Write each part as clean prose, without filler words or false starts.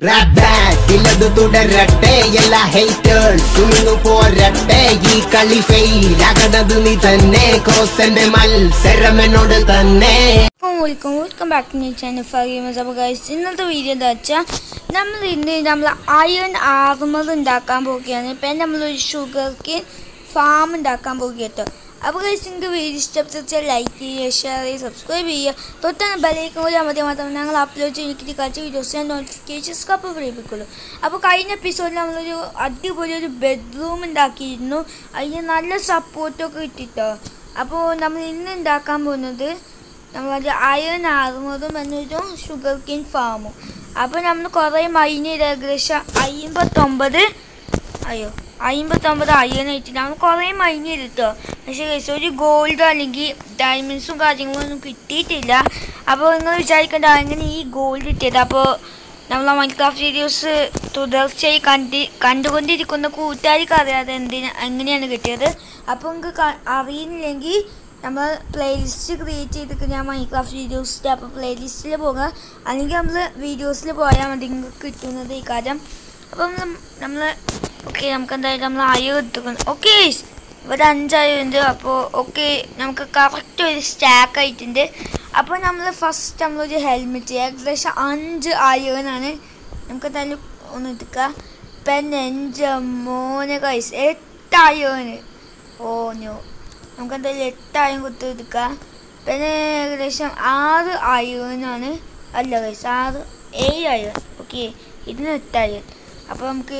Rap band, iladu tudaratte, ella haters, sunu poratte, ee kali fail, agadadu nee thanne, kosende malsaramenodu thanne. Welcome back to my channel for gamers. So guys, ഇന്നത്തെ video എന്താ വെച്ചാൽ നമ്മൾ iron armour ഉണ്ടാക്കാൻ പോവുകയാണ്. ഇപ്പം നമ്മളൊരു sugar cane farm ഉണ്ടാക്കാൻ പോവുകയാണ്. അപ്പോൾ ഗൈസ് നിങ്ങൾക്ക് വീഡിയോ ഇഷ്ടപ്പെട്ടാൽ ലൈക്ക് ചെയ്യുക, ഷെയർ ചെയ്യുക, സബ്സ്ക്രൈബ് ചെയ്യുക. തൊട്ടാണ് ബെല്ലൈക്കൺ കൂടി അമർത്തിയാൽ മാത്രമേ ഞങ്ങൾ അപ്ലോഡ് ചെയ്തിട്ട് കളിച്ച വീഡിയോസിൻ്റെ നോട്ടിഫിക്കേഷൻസ് അപ്പോൾ ലഭിക്കുള്ളൂ. അപ്പോൾ കഴിഞ്ഞ എപ്പിസോഡിൽ നമ്മളൊരു അടിപൊളി ഒരു ബെഡ്റൂം ഉണ്ടാക്കിയിരുന്നു. അതിന് നല്ല സപ്പോർട്ടൊക്കെ കിട്ടിട്ടോ. അപ്പോൾ നമ്മൾ ഇന്ന് ഉണ്ടാക്കാൻ പോകുന്നത് നമ്മളത് അയൺ ആർമറും എന്നൊരു ഷുഗർ കെയിൻ ഫാമും. അപ്പോൾ നമ്മൾ കുറേ മൈൻ ചെയ്ത് ഏകദേശം 59 അയൺ ആയിട്ട് നമ്മൾ കുറേ മൈൻ ചെയ്തിട്ടോ. പക്ഷേ ഒരു ഗോൾഡ് അല്ലെങ്കിൽ ഡയമണ്ട്സും കാര്യങ്ങളൊന്നും കിട്ടിയിട്ടില്ല. അപ്പോൾ നിങ്ങൾ വിചാരിക്കേണ്ട അങ്ങനെ ഈ ഗോൾഡ് കിട്ടിയത്. അപ്പോൾ നമ്മളെ മൈൻക്രാഫ്റ്റ് വീഡിയോസ് തുടർച്ചയായി കണ്ടുകൊണ്ടിരിക്കുന്ന കൂട്ടുകാർക്ക് അറിയാതെ എങ്ങനെയാണ് കിട്ടിയത്. അപ്പോൾ നിങ്ങൾക്ക് അറിയില്ലെങ്കിൽ നമ്മൾ പ്ലേലിസ്റ്റ് ക്രിയേറ്റ് ചെയ്തിട്ട് ഞാൻ മൈൻക്രാഫ്റ്റ് വീഡിയോസിൻ്റെ അപ്പോൾ പ്ലേലിസ്റ്റിൽ പോകുക, അല്ലെങ്കിൽ നമ്മൾ വീഡിയോസിൽ പോയാൽ മതി നിങ്ങൾക്ക് കിട്ടുന്നത് ഈ കാര്യം. അപ്പം നമ്മൾ ഓക്കെ നമുക്ക് എന്തായാലും നമ്മൾ അയൺ എടുത്തുകൊണ്ട് ഓക്കെ ഇവിടെ 5 അയൺ ഉണ്ട്. അപ്പോൾ ഓക്കെ നമുക്ക് കറക്റ്റ് ഒരു സ്റ്റാക്ക് ആയിട്ടുണ്ട്. അപ്പോൾ നമ്മൾ ഫസ്റ്റ് നമ്മളൊരു ഹെൽമെറ്റ് ഏകദേശം 5 അയണാണ് നമുക്ക് എന്തായാലും ഒന്ന് എടുക്കുക. പിന്നെ 5 ഗൈസ് 8 അയൺ. നോ നമുക്ക് എന്തായാലും 8 അയൺ കൊടുത്തെടുക്കുക. പിന്നെ ഏകദേശം 6 അയണാണ്. അല്ല ഗൈസ് 7 അയൺ. ഓക്കെ ഇതിന് 8 അയൺ. അപ്പോൾ നമുക്ക്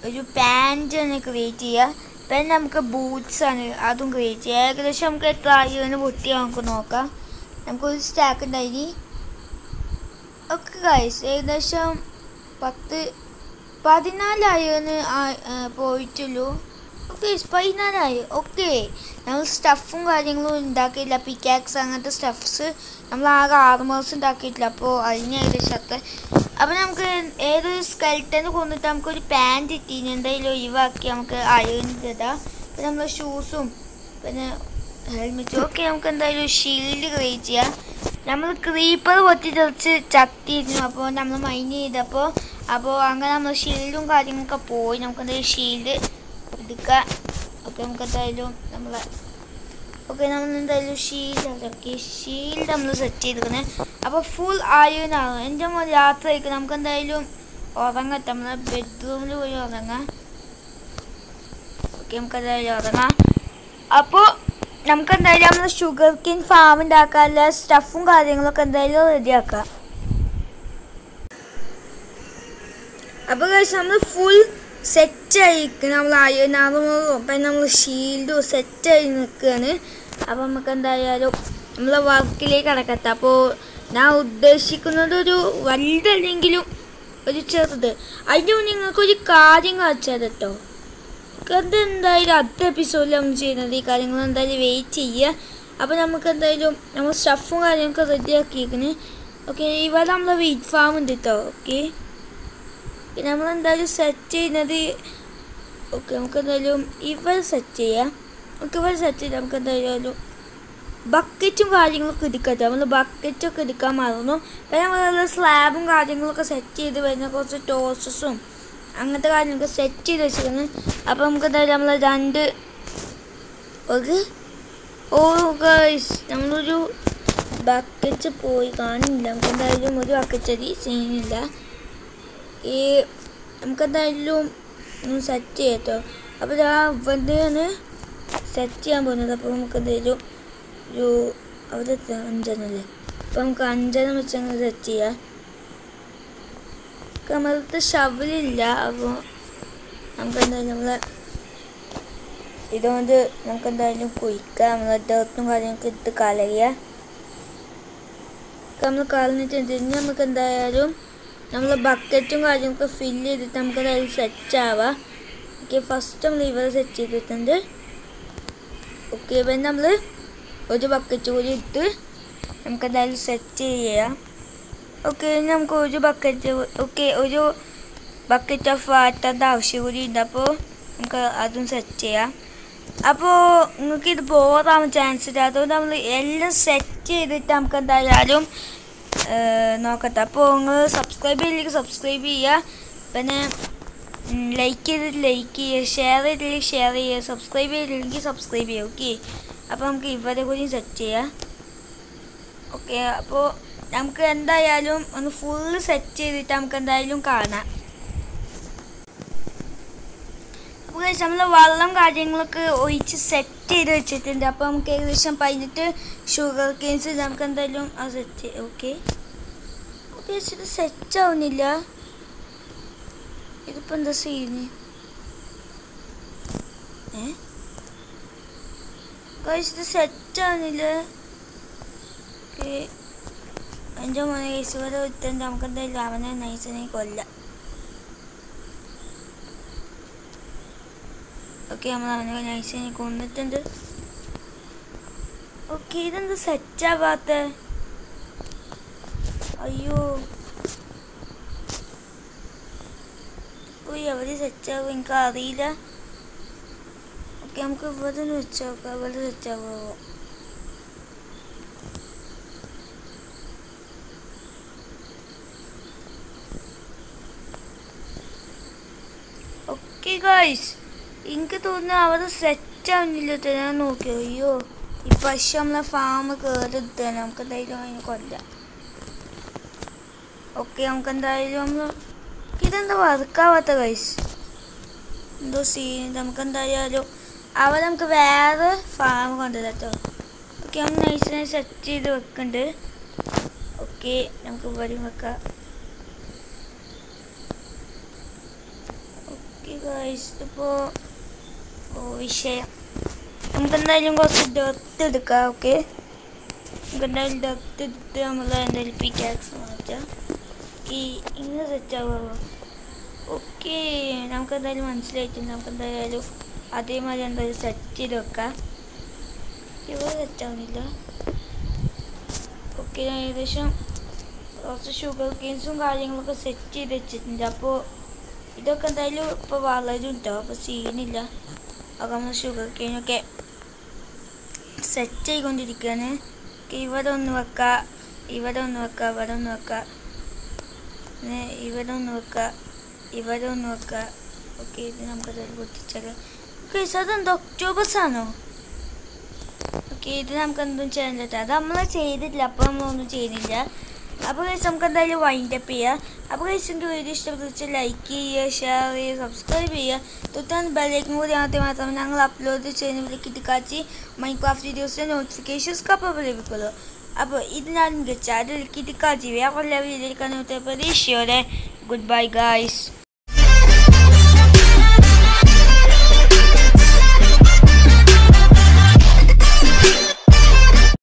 ഒരു പാൻറ് തന്നെ ക്രിയേറ്റ് ചെയ്യുക. പിന്നെ നമുക്ക് ബൂട്ട്സാണ് അതും ക്രിയേറ്റ് ചെയ്യുക. ഏകദേശം നമുക്ക് എത്ര അയൺ പൊട്ടിയാൽ നമുക്ക് നോക്കാം. നമുക്കൊരു സ്റ്റാക്ക് ഉണ്ടായി. ഓക്കെ ഗൈസ് ഏകദേശം 14 അയൺ പോയിട്ടുള്ളൂ. Okay 14 iron. ഓക്കെ നമ്മൾ സ്റ്റഫും കാര്യങ്ങളും ഉണ്ടാക്കിയില്ല, പിക്കാക്സ് അങ്ങനത്തെ സ്റ്റഫ്സ് നമ്മൾ ആകെ ആർമേഴ്സ് ഉണ്ടാക്കിയിട്ടില്ല. അപ്പോൾ അതിന് ഏകദേശം അത്ര. അപ്പോൾ നമുക്ക് ഏതൊരു സ്കെൽറ്റന് കൊണ്ടിട്ട് നമുക്കൊരു പാൻറ് ഇട്ടീന് എന്തായാലും ഒഴിവാക്കി നമുക്ക് അയൺ ഇടാം. പിന്നെ നമ്മൾ ഷൂസും പിന്നെ ഹെൽമെറ്റും. ഓക്കെ നമുക്ക് എന്തായാലും ഷീൽഡ് ക്രിയേറ്റ് ചെയ്യാം. നമ്മൾ ക്രീപ്പർ പൊട്ടിത്തെറിച്ച് ചത്തിയിരുന്നു. അപ്പോൾ നമ്മൾ മൈൻ ചെയ്തപ്പോൾ അങ്ങനെ നമ്മൾ ഷീൽഡും കാര്യങ്ങളൊക്കെ പോയി. നമുക്ക് എന്തായാലും ഷീൽഡ് എടുക്കാം. ഓക്കെ നമുക്ക് എന്തായാലും നമ്മൾ എന്തായാലും ഷീൽഡ് നമ്മൾ സെറ്റ് ചെയ്തിരിക്കുന്നത്. അപ്പോൾ ഫുൾ അയൺ ആണ്. എൻ്റെ മോൻ രാത്രിക്ക് നമുക്ക് എന്തായാലും ഉറങ്ങട്ടെ. നമ്മളെ ബെഡ്റൂമിൽ പോയി ഉറങ്ങാം. ഓക്കെ നമുക്ക് എന്തായാലും ഉറങ്ങാം. അപ്പോൾ നമുക്ക് എന്തായാലും നമ്മൾ ഷുഗർ കെയിൻ ഫാം ഉണ്ടാക്കാനുള്ള സ്റ്റഫും കാര്യങ്ങളൊക്കെ എന്തായാലും റെഡിയാക്കാം. അപ്പോൾ കഴിച്ച് നമ്മൾ ഫുൾ സെറ്റായിരിക്കും. നമ്മൾ അയൺ ആർമറും പിന്നെ നമ്മൾ ഷീൽഡും സെറ്റായി നിൽക്കുകയാണ്. അപ്പോൾ നമുക്ക് എന്തായാലും നമ്മളെ വർക്കിലേക്ക് കടക്കട്ടെ. അപ്പോൾ ഞാൻ ഉദ്ദേശിക്കുന്നത് ഒരു വലുതല്ലെങ്കിലും ഒരു ചെറുത്. അതിന് മുന്നേ നിങ്ങൾക്കൊരു കാര്യം കാണിച്ചാൽ കേട്ടോ. അതെന്തായാലും അടുത്ത എപ്പിസോഡിൽ നമ്മൾ ചെയ്യുന്നത്. ഈ കാര്യങ്ങൾ എന്തായാലും വെയിറ്റ് ചെയ്യുക. അപ്പോൾ നമുക്ക് എന്തായാലും നമ്മൾ സ്റ്റഫും കാര്യങ്ങളൊക്കെ റെഡിയാക്കിയിരിക്കുന്നു. ഓക്കെ ഇവിടെ നമ്മളെ വീറ്റ് ഫാം ഉണ്ട് കേട്ടോ. ഓക്കെ പിന്നെ നമ്മളെന്തായാലും സെറ്റ് ചെയ്യുന്നത് ഓക്കെ നമുക്ക് എന്തായാലും ഇവിടെ സെറ്റ് ചെയ്യാം. ഇവിടെ സെറ്റ് ചെയ്താൽ നമുക്ക് എന്തായാലും ബക്കറ്റും കാര്യങ്ങളൊക്കെ എടുക്കട്ടെ. നമ്മൾ ബക്കറ്റൊക്കെ എടുക്കാൻ മറന്നു. പിന്നെ നമ്മൾ സ്ലാബും കാര്യങ്ങളൊക്കെ സെറ്റ് ചെയ്ത് വരുന്ന കുറച്ച് ടോസസും അങ്ങനത്തെ കാര്യങ്ങളൊക്കെ സെറ്റ് ചെയ്ത് വെച്ചിരുന്നു. അപ്പോൾ നമുക്ക് എന്തായാലും നമ്മൾ 2 ഗൈസ് നമ്മളൊരു ബക്കറ്റ് പോയി കാണില്ല. നമുക്ക് എന്തായാലും ഒരു ബക്കറ്റ് അതി ചെയ്യുന്നില്ല. നമുക്കെന്തായാലും സെറ്റ് ചെയ്യട്ടോ. അപ്പോൾ ഇവിടെയാണ് സെറ്റ് ചെയ്യാൻ പോകുന്നത്. അപ്പോൾ നമുക്ക് എന്തായാലും അവിടെ 5 അല്ലേ. അപ്പോൾ നമുക്ക് 5 വെച്ച് അങ്ങനെ സെറ്റ് ചെയ്യാം. നമ്മളടുത്ത് ഷവലില്ല. അപ്പോൾ നമുക്കെന്തായാലും ഇതുകൊണ്ട് നമുക്കെന്തായാലും കുഴിക്കാം. നമ്മളെ ഡേർട്ടും കാര്യങ്ങളൊക്കെ ഇട്ട് കളയുക. നമ്മൾ കളഞ്ഞിട്ട് നമുക്ക് എന്തായാലും നമ്മൾ ബക്കറ്റും കാര്യങ്ങളൊക്കെ ഫില്ല് ചെയ്തിട്ട് നമുക്ക് അതായത് സെറ്റ് ആവാം. ഓക്കെ ഫസ്റ്റ് നമ്മൾ ഇവിടെ സെറ്റ് ചെയ്തിട്ടുണ്ട്. ഓക്കെ പിന്നെ നമ്മൾ ഒരു ബക്കറ്റ് കൂടി ഇട്ട് നമുക്ക് എന്തായാലും സെറ്റ് ചെയ്യാം. ഓക്കെ നമുക്ക് ഒരു ബക്കറ്റ് ഓഫ് വാട്ടറിൻ്റെ ആവശ്യം കൂടി ഉണ്ട്. അപ്പോൾ നമുക്ക് അതും സെറ്റ് ചെയ്യാം. അപ്പോൾ നിങ്ങൾക്ക് ഇത് ബോറാവാൻ ചാൻസ് ഇല്ല. അതുകൊണ്ട് നമ്മൾ എല്ലാം സെറ്റ് ചെയ്തിട്ട് നമുക്ക് എന്തായാലും നോക്കട്ടെ. അപ്പോൾ നിങ്ങൾ സബ്സ്ക്രൈബ് ചെയ്തില്ലെങ്കിൽ സബ്സ്ക്രൈബ് ചെയ്യുക, പിന്നെ ലൈക്ക് ചെയ്തിട്ട് ലൈക്ക് ചെയ്യുക, ഷെയർ ചെയ്തില്ലെങ്കിൽ ഷെയർ ചെയ്യുക, സബ്സ്ക്രൈബ് ചെയ്തില്ലെങ്കിൽ സബ്സ്ക്രൈബ് ചെയ്യുക. ഓക്കെ, അപ്പോൾ നമുക്ക് ഇവരെ കൂടി സെറ്റ് ചെയ്യാം. ഓക്കെ, അപ്പോൾ നമുക്ക് എന്തായാലും ഒന്ന് ഫുള്ള് സെറ്റ് ചെയ്തിട്ട് നമുക്ക് എന്തായാലും കാണാം. അപ്പോൾ നമ്മൾ വെള്ളം കാര്യങ്ങളൊക്കെ ഒഴിച്ച് സെറ്റ് ചെയ്ത് വെച്ചിട്ടുണ്ട്. അപ്പോൾ നമുക്ക് ഏകദേശം 18 ഷുഗർ കെയിൻസ് നമുക്ക് എന്തായാലും ആ സെറ്റ്. ഓക്കെ ഓക്കെ, ഇത് സെറ്റ് ആവുന്നില്ല. ഇതിപ്പോൾ എന്താ ചെയ്യുന്നത്? ഇത് സെറ്റ് ആവുന്നില്ല. ഓക്കെ, എൻ്റെ മോനെ കേസ് വരെ വിട്ടുണ്ട്. നമുക്ക് എന്തായാലും അവനെ നൈസിനെ കൊല്ലാം. ഓക്കെ, നമ്മൾ അവനെ നൈസിനെ കൊന്നിട്ടുണ്ട്. ഓക്കെ, ഇതെന്ത് സെറ്റ് ആവാത്ത? അയ്യോ, എവിടെ സെറ്റ് ആവും എനിക്ക് അറിയില്ല. ഓക്കെ, നമുക്ക് ഇവിടെ വെച്ച് നോക്കാം. ഇവിടെ സെറ്റ് ആവുമോ? ഓക്കെ ഗൈസ്, എനിക്ക് തോന്നുന്നു അവിടെ സെറ്റ് ആവുന്നില്ല. ഞാൻ നോക്കിയോ? അയ്യോ, ഈ പശു നമ്മളെ ഫാം കയറിട്ടാണ്. നമുക്ക് എന്തായാലും അതിനെ കൊല്ലാം. ഓക്കെ, നമുക്ക് എന്തായാലും ഇതെന്താ വർക്കാവാത്ത ഗൈസ്? എന്തോ സീൻ. നമുക്ക് എന്തായാലും അവിടെ നമുക്ക് വേറെ ഫാം കൊണ്ടുവരാട്ടോ. ഓക്കെ, നമ്മൾ നൈസിനെ സെറ്റ് ചെയ്ത് വെക്കുന്നുണ്ട്. ഓക്കെ, നമുക്ക് ഇവിടെയും വെക്കാം. ഓക്കെ ഗൈസ്, ഇപ്പോൾ വിഷയം നമുക്ക് എന്തായാലും കുറച്ച് ഡെപ്ത് എടുക്കാം. ഓക്കെ, നമുക്ക് എന്തായാലും ഡെപ്ത് എടുത്ത് നമ്മൾ എന്തായാലും പിക്കാക്സ് മാറ്റാം. ഇങ്ങനെ സെറ്റ് ആവുമോ? ഓക്കെ, നമുക്ക് എന്തായാലും മനസ്സിലായിട്ടുണ്ട്. നമുക്ക് എന്തായാലും അതേമാതിരി എന്തായാലും സെറ്റ് ചെയ്ത് വെക്കാം. ഇവിടെ സെറ്റ് ആവുന്നില്ല. ഓക്കെ, ഏകദേശം കുറച്ച് ഷുഗർ കെയിൻസും കാര്യങ്ങളൊക്കെ സെറ്റ് ചെയ്ത് വെച്ചിട്ടുണ്ട്. അപ്പോൾ ഇതൊക്കെ എന്തായാലും ഇപ്പോൾ വളരും കേട്ടോ. അപ്പോൾ സീനില്ല. അപ്പോൾ നമ്മൾ ഷുഗർ കെയിനൊക്കെ സെറ്റ് ചെയ്തുകൊണ്ടിരിക്കുകയാണ്. ഇവിടെ ഒന്ന് വെക്കാം, ഇവിടെ ഒന്ന് വെക്കാം, ഇവിടെ ഒന്ന് വെക്കാം, ഇവിടെ ഒന്ന് വെക്കാം, ഇവിടെ ഒന്ന് വെക്കാം. ഓക്കെ, ഇത് നമുക്കത് പൊട്ടിച്ചേക്കാം. ഓക്കെ, അതെന്താ ഒക്ടോബസ് ആണോ? ഓക്കെ, ഇത് നമുക്ക് എന്തും ചെയ്യാൻ പറ്റാം. അത് നമ്മൾ ചെയ്തിട്ടില്ല, അപ്പോൾ നമ്മളൊന്നും ചെയ്യുന്നില്ല. അപ്പോൾ കഴിച്ച് നമുക്ക് എന്തായാലും വൈൻഡപ്പ് ചെയ്യാം. അപ്പോൾ കഴിച്ച് എനിക്ക് വീഡിയോ ഇഷ്ടപ്പെട്ട് ലൈക്ക് ചെയ്യുക, ഷെയർ ചെയ്യുക, സബ്സ്ക്രൈബ് ചെയ്യുക. തൊട്ടാണ് ബെല്ലൈക്കൻ കൂടി ആദ്യം മാത്രമേ ഞങ്ങൾ അപ്ലോഡ് ചെയ്യുന്ന കിട്ടിക്കാച്ചി മൈൻക്രാഫ്റ്റ് വീഡിയോസിൻ്റെ നോട്ടിഫിക്കേഷൻസ് അപ്പോൾ ലഭിക്കുള്ളൂ. അപ്പോൾ ഇതിനാലും മികച്ച അതിൽ കിട്ടിക്കാച്ചി വേറെ എല്ലാ വീഡിയോയിൽ പ്രതീക്ഷയോടെ ഗുഡ് ബൈ ഗൈസ്.